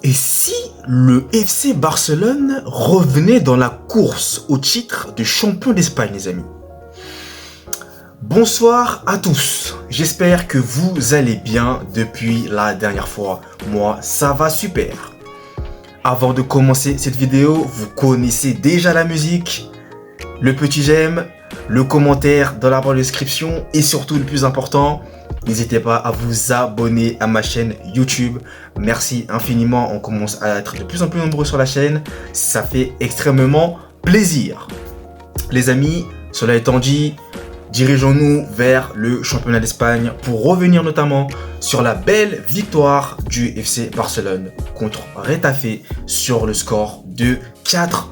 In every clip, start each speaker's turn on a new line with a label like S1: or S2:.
S1: Et si le FC Barcelone revenait dans la course au titre de champion d'Espagne, les amis? Bonsoir à tous, j'espère que vous allez bien depuis la dernière fois. Moi, ça va super. Avant de commencer cette vidéo, vous connaissez déjà la musique, le petit j'aime, le commentaire dans la barre de description et surtout le plus important, n'hésitez pas à vous abonner à ma chaîne YouTube. Merci infiniment, on commence à être de plus en plus nombreux sur la chaîne, ça fait extrêmement plaisir. Les amis, cela étant dit, dirigeons-nous vers le championnat d'Espagne pour revenir notamment sur la belle victoire du FC Barcelone contre Retafe sur le score de 4-0.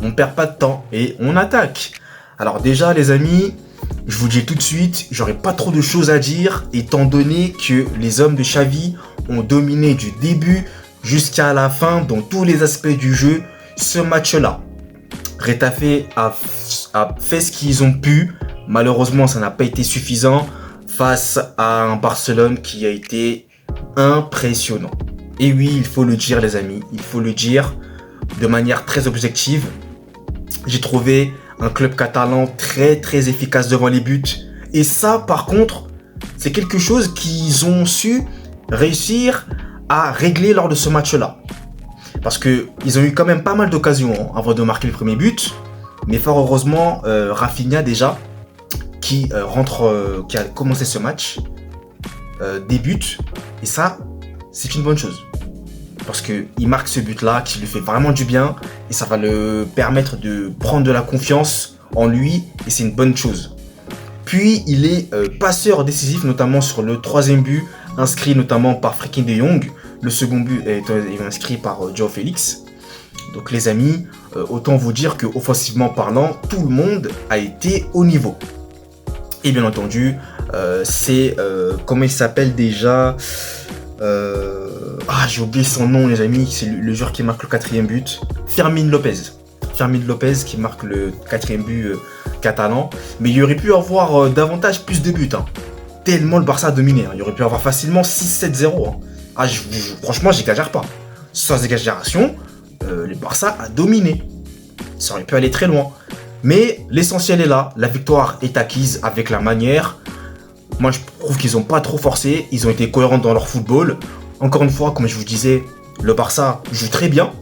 S1: On ne perd pas de temps et on attaque. Alors déjà les amis, je vous dis tout de suite, j'aurai pas trop de choses à dire étant donné que les hommes de Xavi ont dominé du début jusqu'à la fin dans tous les aspects du jeu ce match-là. Retafe a fait ce qu'ils ont pu, malheureusement ça n'a pas été suffisant face à un Barcelone qui a été impressionnant. Et oui, il faut le dire les amis, il faut le dire de manière très objective. J'ai trouvé un club catalan très efficace devant les buts. Et ça par contre, c'est quelque chose qu'ils ont su réussir à régler lors de ce match-là. Parce qu'ils ont eu quand même pas mal d'occasions avant de marquer le premier but. Mais fort heureusement, Rafinha déjà, qui a commencé ce match, débute. Et ça, c'est une bonne chose. Parce qu'il marque ce but-là qui lui fait vraiment du bien. Et ça va le permettre de prendre de la confiance en lui. Et c'est une bonne chose. Puis, il est passeur décisif, notamment sur le troisième but, inscrit notamment par Frenkie de Jong. Le second but est inscrit par João Félix. Donc les amis, autant vous dire que offensivement parlant, tout le monde a été au niveau. Et bien entendu, c'est comment il s'appelle déjà j'ai oublié son nom les amis, c'est le joueur qui marque le quatrième but, Fermín López. Fermín López qui marque le quatrième but catalan. Mais il y aurait pu avoir davantage plus de buts. Tellement le Barça a dominé. Il y aurait pu avoir facilement 6-7-0. Franchement, j'exagère pas. Sans exagération, le Barça a dominé. Ça aurait pu aller très loin. Mais l'essentiel est là. La victoire est acquise avec la manière. Moi, je trouve qu'ils n'ont pas trop forcé. Ils ont été cohérents dans leur football. Encore une fois, comme je vous disais, le Barça joue très bien.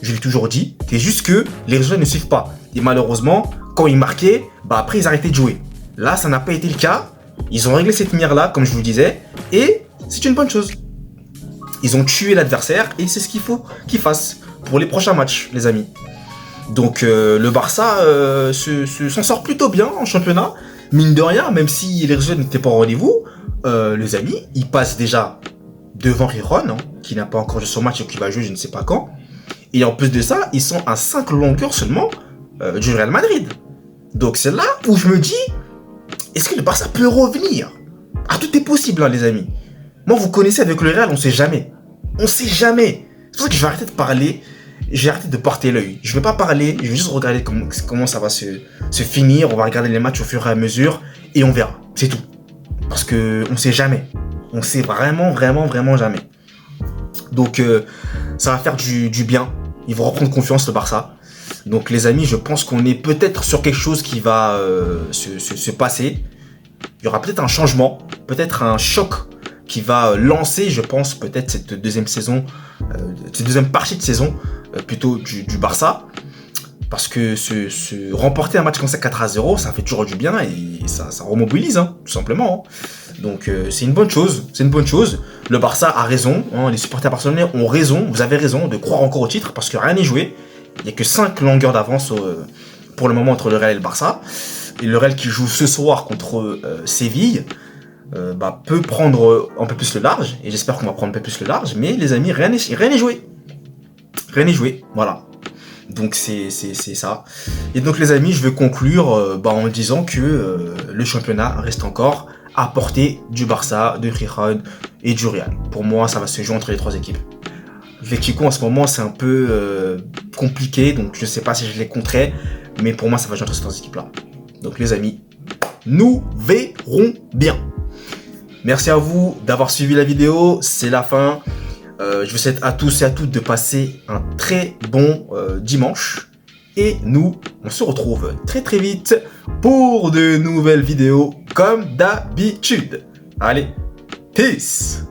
S1: Je l'ai toujours dit. C'est juste que les résultats ne suivent pas. Et malheureusement, quand ils marquaient, après, ils arrêtaient de jouer. Là, ça n'a pas été le cas. Ils ont réglé cette mire-là, comme je vous le disais. Et c'est une bonne chose. Ils ont tué l'adversaire et c'est ce qu'il faut qu'ils fassent pour les prochains matchs, les amis. Donc le Barça s'en sort plutôt bien en championnat. Mine de rien, même si les résultats n'étaient pas au rendez-vous, les amis, ils passent déjà devant Rijon, qui n'a pas encore joué son match et qui va jouer je ne sais pas quand. Et en plus de ça, ils sont à 5 longueurs seulement du Real Madrid. Donc c'est là où je me dis, est-ce que le Barça peut revenir? Tout est possible, les amis. Moi, vous connaissez, avec le Real, on sait jamais. On sait jamais. C'est pour ça que je vais arrêter de parler. Je vais arrêter de porter l'œil. Je vais pas parler. Je vais juste regarder comment ça va se finir. On va regarder les matchs au fur et à mesure. Et on verra. C'est tout. Parce que on sait jamais. On sait vraiment jamais. Donc, ça va faire du bien. Ils vont reprendre confiance, le Barça. Donc, les amis, je pense qu'on est peut-être sur quelque chose qui va se passer. Il y aura peut-être un changement. Peut-être un choc qui va lancer, je pense, peut-être cette deuxième saison, cette deuxième partie de saison, plutôt du Barça. Parce que remporter un match comme ça 4-0, ça fait toujours du bien et ça remobilise, tout simplement. Donc c'est une bonne chose, Le Barça a raison, les supporters barcelonais ont raison, vous avez raison de croire encore au titre parce que rien n'est joué. Il n'y a que 5 longueurs d'avance pour le moment entre le Real et le Barça. Et le Real qui joue ce soir contre Séville, peut prendre un peu plus le large, et j'espère qu'on va prendre un peu plus le large, mais les amis, rien n'est joué. Rien n'est joué, voilà. Donc c'est ça. Et donc les amis, je vais conclure en disant que le championnat reste encore à portée du Barça, de Rijon et du Real. Pour moi, ça va se jouer entre les 3 équipes. L'Atlético en ce moment, c'est un peu compliqué, donc je ne sais pas si je les compterai, mais pour moi, ça va jouer entre ces 3 équipes-là. Donc les amis, nous verrons bien. Merci à vous d'avoir suivi la vidéo, c'est la fin. Je vous souhaite à tous et à toutes de passer un très bon dimanche. Et nous, on se retrouve très très vite pour de nouvelles vidéos comme d'habitude. Allez, peace!